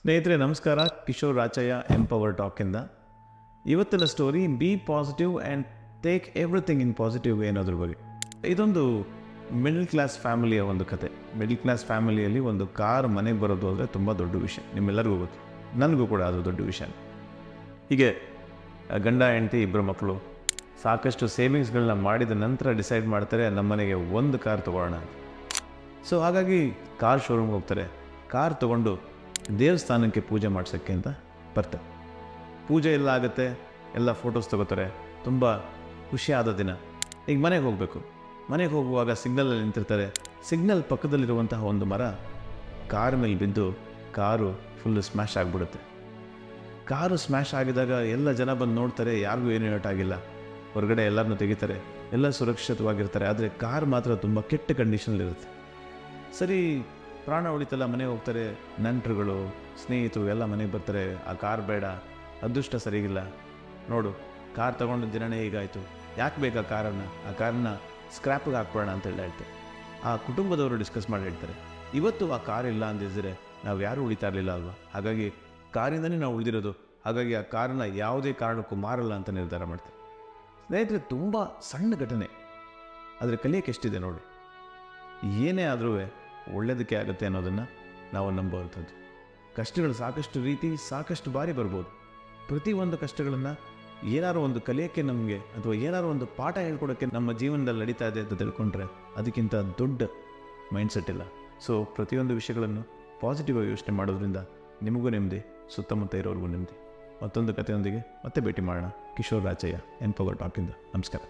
ಸ್ನೇಹಿತರೆ ನಮಸ್ಕಾರ. ಕಿಶೋರ್ ರಾಚಯ್ಯ ಎಂಪವರ್ ಟಾಕಿಂದ ಇವತ್ತಿನ story B positive and take everything in positive way ಅನ್ನೋದ್ರ ಬಗ್ಗೆ. ಇದೊಂದು ಮಿಡಲ್ ಕ್ಲಾಸ್ ಫ್ಯಾಮಿಲಿಯ ಒಂದು ಕತೆ. ಮಿಡಲ್ ಕ್ಲಾಸ್ ಫ್ಯಾಮಿಲಿಯಲ್ಲಿ ಒಂದು ಕಾರ್ ಮನೆಗೆ ಬರೋದು ಅಂದರೆ ತುಂಬ ದೊಡ್ಡ ವಿಷಯ. ನಿಮ್ಮೆಲ್ಲರಿಗೂ ಗೊತ್ತು, ನನಗೂ ಕೂಡ ಅದು ದೊಡ್ಡ ವಿಷಯ. ಹೀಗೆ ಗಂಡ ಹೆಂಡತಿ ಇಬ್ಬರು ಮಕ್ಕಳು ಸಾಕಷ್ಟು ಸೇವಿಂಗ್ಸ್ಗಳನ್ನ ಮಾಡಿದ ನಂತರ ಡಿಸೈಡ್ ಮಾಡ್ತಾರೆ ನಮ್ಮನೆಗೆ ಒಂದು ಕಾರ್ ತೊಗೊಳ್ಳೋಣ ಅಂತ. ಸೊ ಹಾಗಾಗಿ ಕಾರ್ ಶೋರೂಮ್ಗೆ ಹೋಗ್ತಾರೆ. ಕಾರ್ ತೊಗೊಂಡು ದೇವಸ್ಥಾನಕ್ಕೆ ಪೂಜೆ ಮಾಡ್ಸೋಕ್ಕೆ ಅಂತ ಬರ್ತಾರೆ. ಪೂಜೆ ಎಲ್ಲ ಆಗುತ್ತೆ, ಎಲ್ಲ ಫೋಟೋಸ್ ತೊಗೋತಾರೆ. ತುಂಬ ಖುಷಿಯಾದ ದಿನ. ಈಗ ಮನೆಗೆ ಹೋಗಬೇಕು. ಮನೆಗೆ ಹೋಗುವಾಗ ಸಿಗ್ನಲಲ್ಲಿ ನಿಂತಿರ್ತಾರೆ. ಸಿಗ್ನಲ್ ಪಕ್ಕದಲ್ಲಿರುವಂತಹ ಒಂದು ಮರ ಕಾರ್ ಮೇಲೆ ಬಿದ್ದು ಕಾರು ಫುಲ್ಲು ಸ್ಮ್ಯಾಶ್ ಆಗಿಬಿಡುತ್ತೆ. ಕಾರು ಸ್ಮ್ಯಾಶ್ ಆಗಿದಾಗ ಎಲ್ಲ ಜನ ಬಂದು ನೋಡ್ತಾರೆ. ಯಾರಿಗೂ ಏನೂ ಏಟಾಗಿಲ್ಲ. ಹೊರಗಡೆ ಎಲ್ಲರನ್ನೂ ತೆಗಿತಾರೆ, ಎಲ್ಲ ಸುರಕ್ಷಿತವಾಗಿರ್ತಾರೆ. ಆದರೆ ಕಾರ್ ಮಾತ್ರ ತುಂಬ ಕೆಟ್ಟ ಕಂಡೀಷನಲ್ಲಿರುತ್ತೆ. ಸರಿ, ಪ್ರಾಣ ಉಳಿತಲ್ಲ, ಮನೆಗೆ ಹೋಗ್ತಾರೆ. ನೆಂಟರುಗಳು, ಸ್ನೇಹಿತರು ಎಲ್ಲ ಮನೆಗೆ ಬರ್ತಾರೆ. ಆ ಕಾರ್ ಬೇಡ, ಅದೃಷ್ಟ ಸರಿಗಿಲ್ಲ, ನೋಡು ಕಾರ್ ತೊಗೊಂಡು ದಿನನೇ ಹೀಗಾಯಿತು, ಯಾಕೆ ಬೇಕಾ ಕಾರನ್ನು, ಆ ಕಾರನ್ನ ಸ್ಕ್ರ್ಯಾಪಿಗೆ ಹಾಕ್ಬೋಣ ಅಂತ ಹೇಳ್ತಾರೆ. ಆ ಕುಟುಂಬದವರು ಡಿಸ್ಕಸ್ ಮಾಡಿ ಹೇಳ್ತಾರೆ, ಇವತ್ತು ಆ ಕಾರ್ ಇಲ್ಲ ಅಂದಿದ್ದರೆ ನಾವು ಯಾರೂ ಉಳಿತಾ ಇರಲಿಲ್ಲ ಅಲ್ವಾ, ಹಾಗಾಗಿ ಕಾರಿಂದನೇ ನಾವು ಉಳಿದಿರೋದು, ಹಾಗಾಗಿ ಆ ಕಾರನ್ನ ಯಾವುದೇ ಕಾರಣಕ್ಕೂ ಮಾರಲ್ಲ ಅಂತ ನಿರ್ಧಾರ ಮಾಡ್ತಾರೆ. ಸ್ನೇಹಿತರೆ, ತುಂಬ ಸಣ್ಣ ಘಟನೆ, ಆದರೆ ಕಲಿಯೋಕ್ಕೆ ಎಷ್ಟಿದೆ ನೋಡಿ. ಏನೇ ಆದರೂ ಒಳ್ಳೆಯದಕ್ಕೆ ಆಗುತ್ತೆ ಅನ್ನೋದನ್ನು ನಾವು ನಂಬುವಂಥದ್ದು. ಕಷ್ಟಗಳು ಸಾಕಷ್ಟು ರೀತಿ ಸಾಕಷ್ಟು ಬಾರಿ ಬರ್ಬೋದು. ಪ್ರತಿಯೊಂದು ಕಷ್ಟಗಳನ್ನು ಏನಾದ್ರು ಒಂದು ಕಲಿಯೋಕ್ಕೆ ನಮಗೆ, ಅಥವಾ ಏನಾದ್ರು ಒಂದು ಪಾಠ ಹೇಳ್ಕೊಡೋಕ್ಕೆ ನಮ್ಮ ಜೀವನದಲ್ಲಿ ನಡೀತಾ ಇದೆ ಅಂತ ತಿಳ್ಕೊಂಡ್ರೆ ಅದಕ್ಕಿಂತ ದೊಡ್ಡ ಮೈಂಡ್ಸೆಟ್ ಇಲ್ಲ. ಸೊ ಪ್ರತಿಯೊಂದು ವಿಷಯಗಳನ್ನು ಪಾಸಿಟಿವ್ ಆಗಿ ಯೋಚನೆ ಮಾಡೋದ್ರಿಂದ ನಿಮಗೂ ನೆಮ್ಮದಿ, ಸುತ್ತಮುತ್ತ ಇರೋರಿಗೂ ನೆಮ್ಮದಿ. ಮತ್ತೊಂದು ಕಥೆಯೊಂದಿಗೆ ಮತ್ತೆ ಭೇಟಿ ಮಾಡೋಣ. ಕಿಶೋರ್ ರಾಚಯ್ಯ ಎಂಪವರ್ ಟಾಕಿಂದ. ನಮಸ್ಕಾರ.